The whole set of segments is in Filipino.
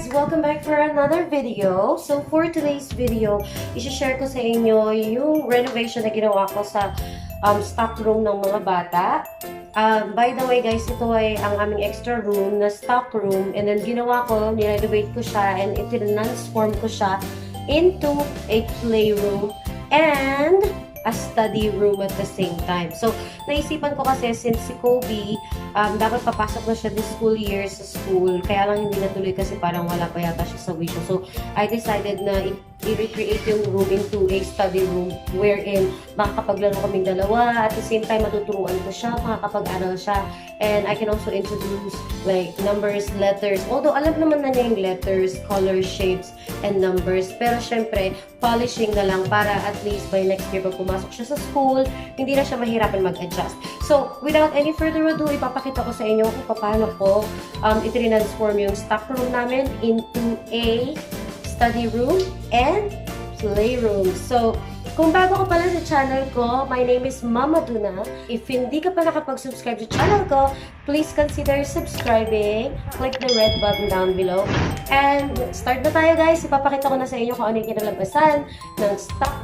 guys! Welcome back for another video. So for today's video, i-share ko sa inyo yung renovation na ginawa ko sa stock room ng mga bata. By the way guys, ito ay ang aming extra room na stock room, and then ginawa ko, nirenovate ko siya, and i-transform ko siya into a playroom and a study room at the same time. So, naisipan ko kasi since si Kobe, dapat papasok na siya this school year sa school, kaya lang hindi natuloy kasi parang wala pa yata siya sa wisho. So, I decided na i-recreate yung room into a study room wherein makakapaglaro kaming dalawa, at the same time matuturuan ko siya, makakapag-aral siya, and I can also introduce like numbers, letters, although alam naman na niya yung letters, color, shapes, and numbers, pero syempre, polishing na lang para at least by next year pag pumasok siya sa school, hindi na siya mahirapan mag-adjust. So, without any further ado, ipapakita ko sa inyo kung paano ko i-transform yung stock room namin into a study room and playroom. So, kung bago ka pala sa channel ko, my name is MummaDunna. If hindi ka pa nakapag-subscribe sa channel ko, please consider subscribing. Click the red button down below. And start na tayo guys. Ipapakita ko na sa inyo kung ano yung kinalabasan ng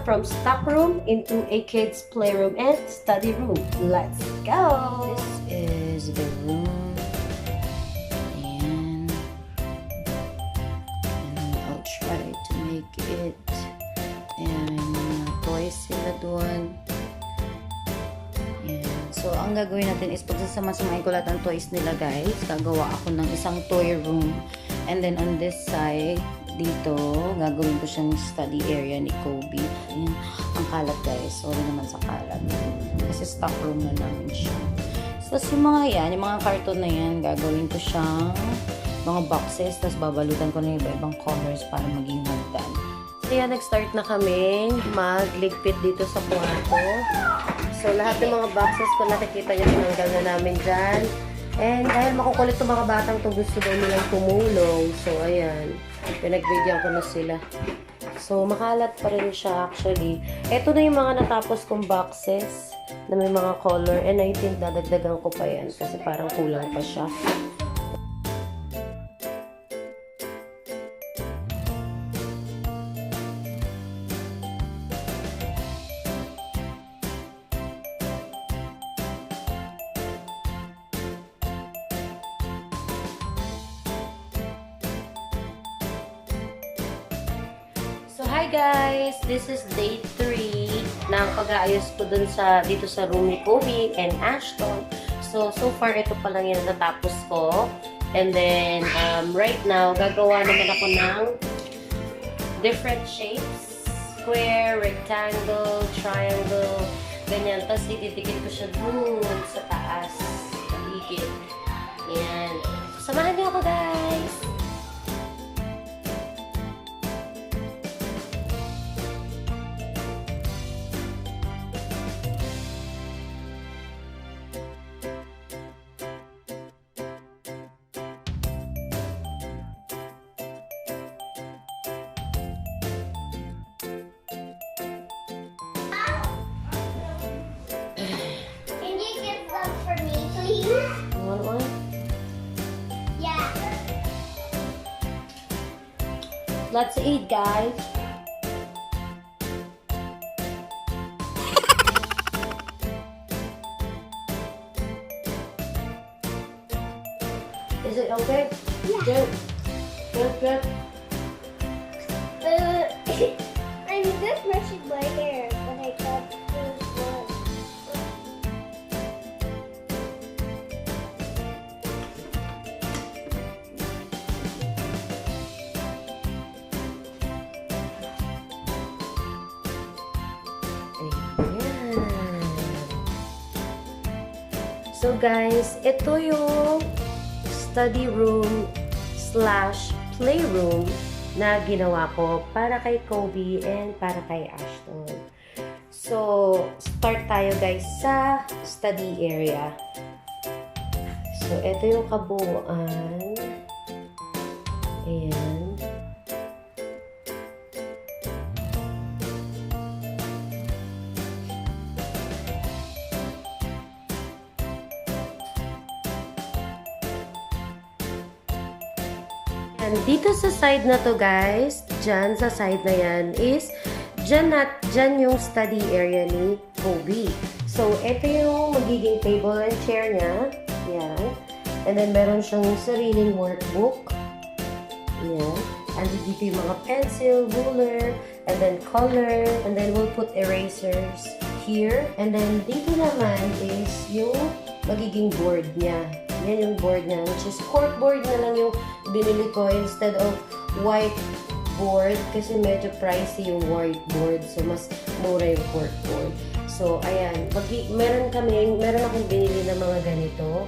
from stock room into a kids playroom and study room. Let's go! This is the room. And I'll try to make it. And toys sila doon. Yan. So, ang gagawin natin is pagsasama-samahin ko lahat ng toys nila guys. Gagawa ako ng isang toy room. And then on this side, dito, gagawin ko siyang study area ni Kobe. Ayan. Ang kalat guys. Sorry naman sa kalat. Kasi stock room na namin siya. So, yung mga yan, yung mga carton na yan, gagawin ko siyang mga boxes. Tapos babalutan ko na yung iba-ibang colors para maging hagdan. Kaya nag-start na kami magligpit dito sa kwarto. So, lahat ng mga boxes ko nakikita nyo, tinanggal na namin dyan. And dahil makukulit itong mga batang to, gusto daw nilang tumulong. So, ayan. Pinagbigyan ko na sila. So, makalat pa rin siya actually. Ito na yung mga natapos kong boxes na may mga color. And I think dadagdagan ko pa yan kasi parang kulang pa siya. So, hi guys! This is day 3 ng pag-aayos ko dun dito sa room ni Kobe and Ashton. So far, ito pa lang yung natapos ko. And then, right now, gagawa naman ako ng different shapes. Square, rectangle, triangle, ganyan. Tapos, itidikit ko siya dun sa taas. Paligid. Yan. Samahan niyo ako guys! Let's eat, guys. Is it okay? Yeah. Good. Good, good. I'm just brushing my hair, but I got this one. So guys, ito yung study room / playroom na ginawa ko para kay Kobe and para kay Ashton. So, start tayo guys sa study area. So, ito yung kabuuan. Ayan. And dito sa side na to guys, dyan sa side na yan is, dyan yung study area ni Kobe. So, ito yung magiging table and chair niya. Yan. And then, meron siyang sariling workbook. Yan. And dito yung mga pencil, ruler, and then color, and then we'll put erasers here. And then, dito naman is yung magiging board niya. Yan yung board niya, which is corkboard na lang yung binili ko instead of whiteboard kasi medyo pricey yung whiteboard. So, mas mura yung corkboard. So, ayan. Meron akong binili na mga ganito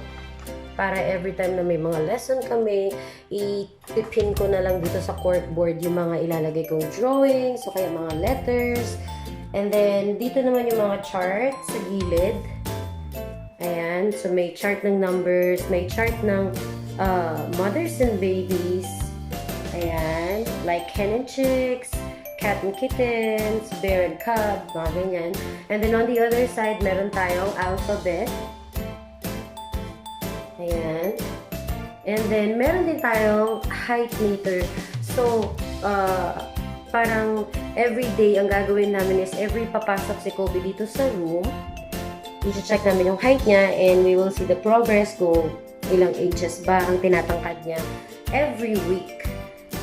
para every time na may mga lesson kami, ipipin ko na lang dito sa corkboard yung mga ilalagay kong drawings, so kaya mga letters. And then, dito naman yung mga charts sa gilid. Ayan. So, may chart ng numbers, may chart ng mothers and babies. Ayan. Like hen and chicks, cat and kittens, bear and cub, mga ganyan. And then, on the other side, meron tayong alphabet. Ayan. And then, meron din tayong height meter. So, parang everyday, ang gagawin namin is every papasok si Kobe dito sa room, i-check namin yung height niya and we will see the progress kung ilang inches ba ang tinatangkad niya every week.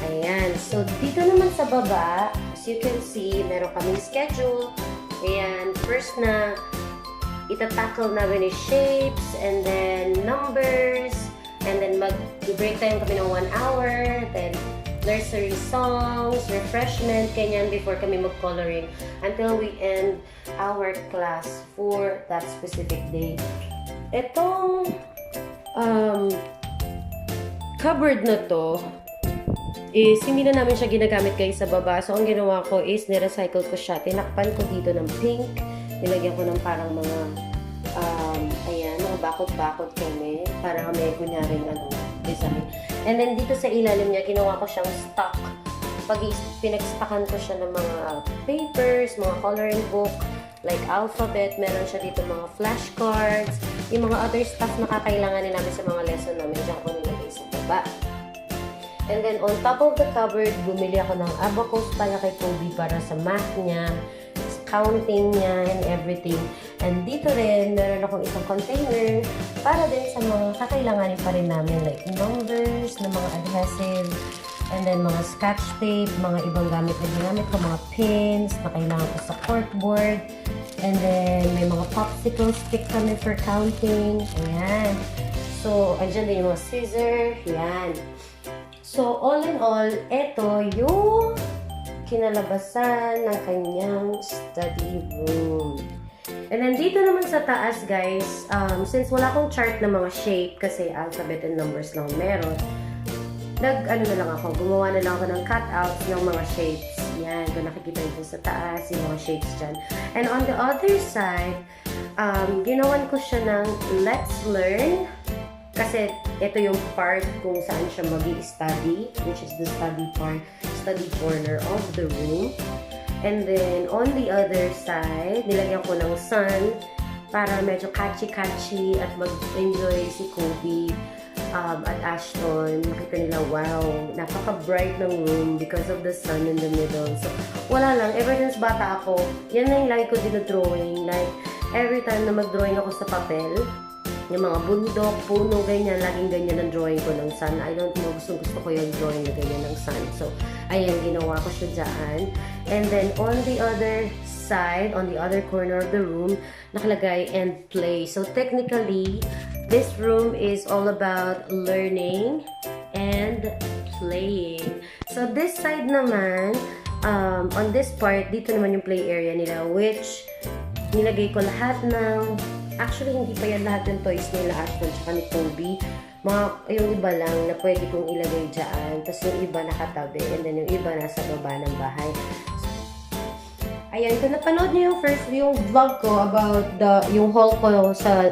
Ayan. So, dito naman sa baba, as you can see, meron kaming schedule. Ayan. First na itatakle namin is shapes and then numbers and then mag-break time kami ng 1 hour, then nursery songs, refreshment, ganyan before kami mag-coloring until we end our class for that specific day. Itong cupboard na to is hindi na namin siya ginagamit guys sa baba. So, ang ginawa ko is nirecycle ko siya. Tinakpan ko dito ng pink. Nilagyan ko ng parang mga ayan, mga bakot-bakot kami para may kunyaring design. And then, dito sa ilalim niya, ginawa ko siyang stock. Pinagstockan ko siya ng mga papers, mga coloring book, like alphabet. Meron siya dito mga flashcards, yung mga other stuff na kakailanganin namin sa mga lesson namin. Diyan ko nilagay sa baba. And then, on top of the cupboard, bumili ako ng abacus para kay Kobe para sa math niya, counting niya, and everything. And dito rin, meron akong isang container para din sa mga kakailanganin pa rin namin, like numbers, na mga adhesive, and then mga scotch tape, mga ibang gamit na ginamit ko, mga pins na kailangan ko sa corkboard. And then, may mga popsicle stick kami for counting. Ayan. So, andyan din yung mga scissor. Ayan. So, all in all, eto yung kinalabasan ng kanyang study room. And then, dito naman sa taas, guys, since wala akong chart na mga shape, kasi alphabet and numbers lang meron, ano na lang ako, gumawa na lang ako ng cutouts ng mga shapes. Yan, kung nakikita nyo sa taas, yung mga shapes dyan. And on the other side, ginawan ko siya ng Let's Learn. Kasi ito yung part kung saan siya mag-i-study, which is the study corner of the room. And then, on the other side, nilagyan ko ng sun para medyo catchy-catchy at mag-enjoy si Kobe at Ashton. Makita nila, wow, napaka-bright ng room because of the sun in the middle. So, wala lang. Ever since bata ako, yan na yung lagi ko dinodrawing. Like, every time na mag-drawing ako sa papel, yung mga bundok, puno, ganyan, laging ganyan ang drawing ko ng sun. I don't know, gusto ko yung drawing na ganyan ng sun. So, ayan, ginawa ko siya dyan. And then, on the other side, on the other corner of the room, nakalagay and play. So, technically, this room is all about learning and playing. So, this side naman, on this part, dito naman yung play area nila, which nilagay ko lahat ng, actually, hindi pa yan lahat ng toys nila, Ashton, tsaka ni Kobe. Yung iba lang na pwede kong ilagay dyan. Tapos yung iba nakatabi. And then yung iba nasa baba ng bahay. Ayan, kung napanood niyo yung vlog ko about yung haul ko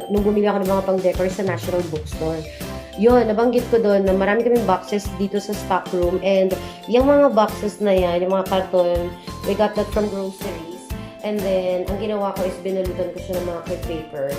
nung bumili ako ng mga pang-decor sa National Bookstore. Yun, nabanggit ko doon na marami kaming boxes dito sa stock room. And yung mga boxes na yan, yung mga karton, we got that from groceries. And then, ang ginawa ko is binalutan ko siya ng mga crepe paper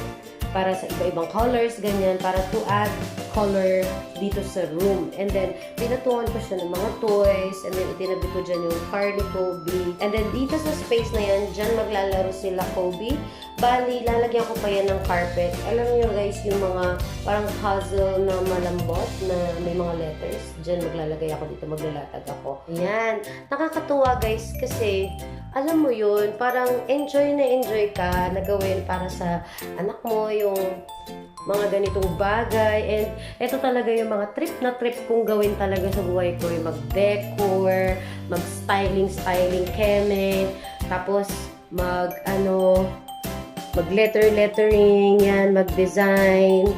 para sa iba-ibang colors, ganyan, para to add color dito sa room. And then, pinatungan ko siya ng mga toys, and then itinabi ko dyan yung car ni Kobe. And then, dito sa space na yan, dyan maglalaro sila Kobe. Bali, lalagyan ko pa yan ng carpet. Alam niyo guys, yung mga parang puzzle na malambot na may mga letters. Dyan maglalagay ako dito, maglalatag ako. Ayan. Nakakatuwa guys kasi alam mo yun, parang enjoy na enjoy ka na gawin para sa anak mo yung mga ganitong bagay. And ito talaga yung mga trip na trip kong gawin talaga sa buhay ko. Yung mag-decor, mag-styling, keme, tapos mag-lettering, yan, mag-design,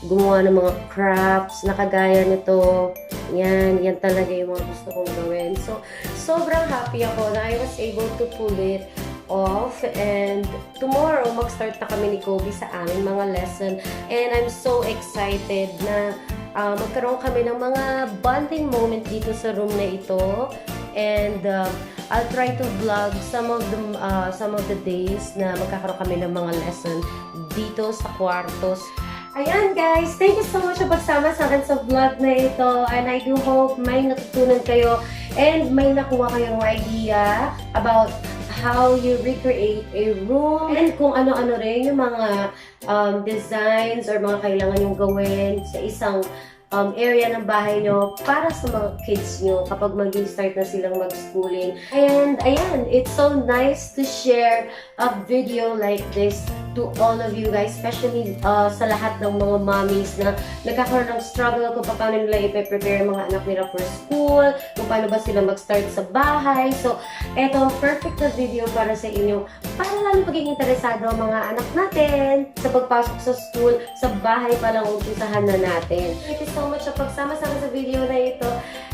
gumawa ng mga crafts na kagaya nito. Yan talaga yung mga gusto kong gawin. So, sobrang happy ako na I was able to pull it off. And tomorrow, mag-start na kami ni Kobe sa aming mga lesson. And I'm so excited na magkaroon kami ng mga bonding moment dito sa room na ito. And I'll try to vlog some of the days na magkakaroon kami ng mga lesson dito sa kwartos. Ayan guys, thank you so much sa pagsama sa akin sa vlog na ito, and I do hope may natutunan kayo and may nakuha kayong idea about how you recreate a room and kung ano-ano rin yung mga designs or mga kailangan yung gawin sa isang area ng bahay nyo para sa mga kids nyo kapag mag-start na silang mag-schooling. And ayan, it's so nice to share a video like this to all of you guys, especially sa lahat ng mga mommies na nagkakaroon ng struggle kung paano nila i-prepare mga anak nila for school, kung paano ba sila mag-start sa bahay. So, eto, perfect na video para sa inyo, para lalo pagiging interesado ang mga anak natin sa pagpasok sa school, sa bahay pa lang umpisahan na natin. Thank you so much sa pagsama sa akin sa video na ito.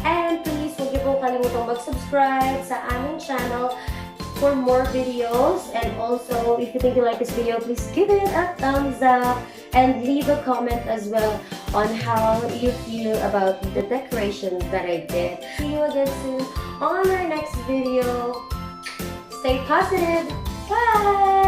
And please, huwag niyo pong kalimutang mag-subscribe sa aming channel for more videos. And also, if you think you like this video, please give it a thumbs up and leave a comment as well on how you feel about the decoration that I did. See you again soon on our next video. Stay positive. Bye!